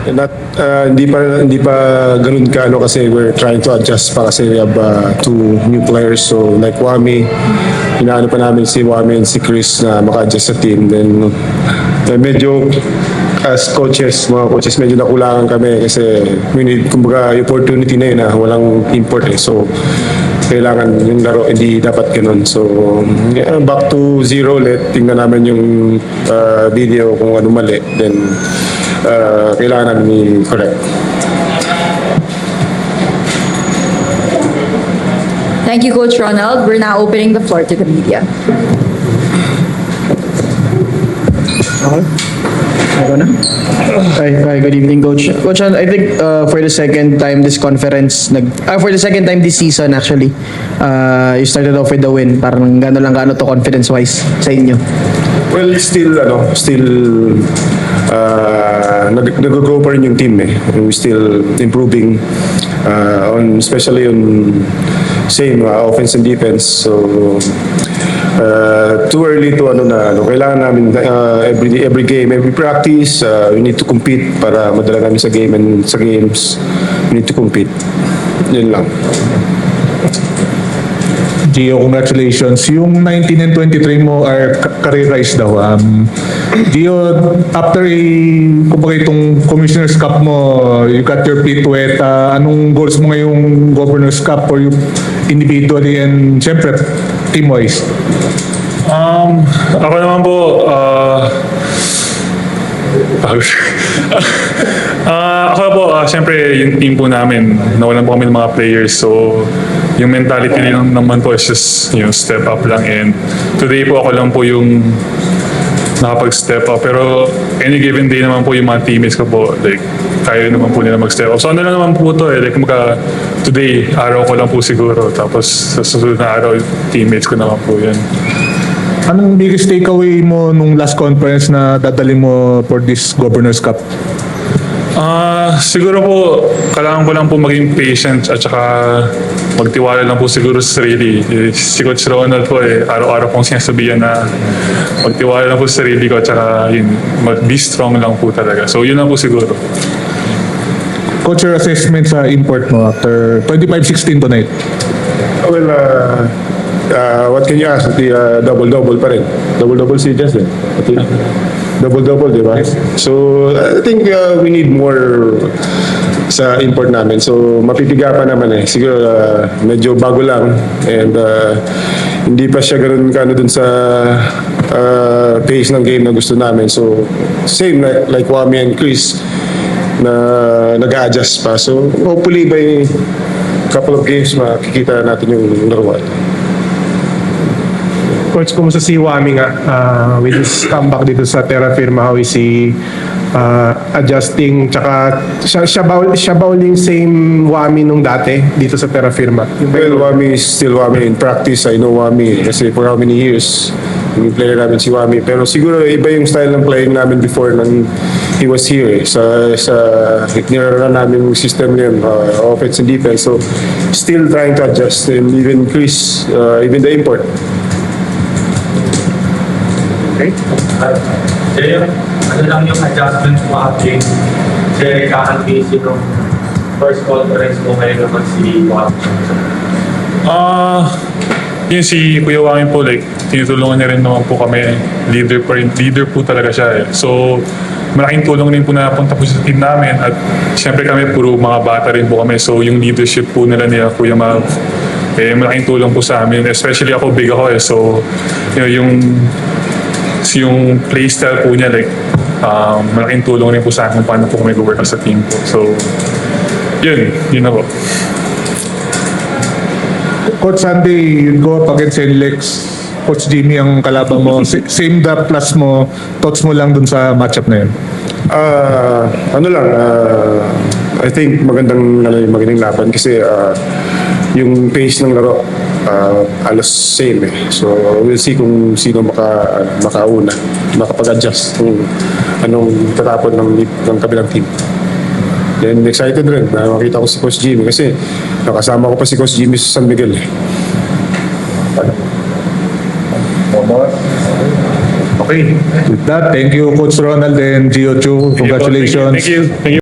Hindi pa ganun ka ano kasi we're trying to adjust pa kasi we have two new players. So like Wami, inaano pa namin si Wami and si Chris na maka-adjust sa team. Then medyo as coaches, mga coaches, medyo nakulangan kami kasi we need, kumbaga, yung opportunity na yun na walang import eh. So kailangan yung laro, hindi dapat ganun. So yeah, back to zero ulit. Tingnan namin yung video kung ano mali. Then kailangan namin i-correct. Thank you, Coach Ronald. We're now opening the floor to the media. Ako na? Hi, good evening, Coach. Coach, I think for the second time this conference, for the second time this season actually, you started off with the win. Parang gano'n lang gaano to confidence-wise sa inyo? Well, still nag-grow pa rin yung team eh. We're still improving especially on same offense and defense. So too early to kailangan namin every game, every practice, we need to compete para madala namin sa game, and sa games we need to compete. Yun lang. Gio, congratulations. Yung 19 and 23 mo are career rise daw. Gio, after kumbaga itong Commissioner's Cup mo, you got your feet wet. Anong goals mo ngayong Governor's Cup for you individually and siyempre team-wise? Ako naman po, ako po, siyempre yung team po namin, nawalan po kami ng mga players, so yung mentality lang naman po is just step up lang, and today po ako lang po yung nakapag-step up, pero any given day naman po yung mga teammates ko po, like kaya naman po nila mag-step up. So ano lang naman po to like today, araw ko lang po siguro, tapos sa susunod na araw, teammates ko naman po yan. Anong biggest takeaway mo nung last conference na dadali mo for this Governor's Cup? Siguro po, kailangan ko lang po maging patient at saka magtiwala lang po siguro sa sarili. Si Coach Ronald po araw-araw pong sinasabihan na magtiwala lang po sa sarili ko at saka be strong lang po talaga. So yun lang po siguro. Coach, your assessment sa import mo after 25-16 tonight? Well, what can you ask? Double-double pa rin. Double-double si Justin. Double-double, di ba? So, I think we need more sa import namin. So, mapipiga pa naman eh. Siguro, medyo bago lang. And hindi pa siya ganun dun sa pace ng game na gusto namin. So, same like Wami and Chris na nag-a-adjust pa. So, hopefully by couple of games makikita natin yung laruan. Coach, kumusta si Wami nga with his comeback dito sa Terra Firma? How is he adjusting? Tsaka siya ba uling same Wami nung dati dito sa Terra Firma? Well, Wami is still Wami. In practice, I know Wami kasi for how many years yung player namin si Wami. Pero siguro iba yung style ng playing namin before nang he was here. Sa niraran namin yung system niya, offense and defense. So, still trying to adjust. And even Chris, even the import. Okay? Ano lang yung adjustments mo after Jerry Kahan-Casey nung first conference mo ngayon naman si Wami? Yun si Kuya Wangin po, like, tinutulungan niya rin naman po kami. Leader po talaga siya eh. So, malaking tulong rin po na napunta po sa team namin. At siyempre kami, puro mga bata rin po kami. So, yung leadership po nila Kuya Mav, malaking tulong po sa amin. Especially ako, big ako eh. So, yung playstyle po niya, like, malaking tulong rin po sa akin kung paano po kami go-work sa team po. So, yun na po. Coach, Sunday, you go up against NLEX. Coach Jimmy ang kalaban mo. Same the plus mo, thoughts mo lang dun sa matchup na yun? I think magandang laban kasi yung pace ng laro alos same eh. So we'll see kung sino makauna, makapag-adjust kung anong tatapon ng kabilang team. Then excited rin na makita ko si Coach Jimmy kasi nakasama ko pa si Coach Jimmy sa San Miguel eh. Okay. With that, thank you Coach Ronald and Gio Chu. Congratulations. Thank you.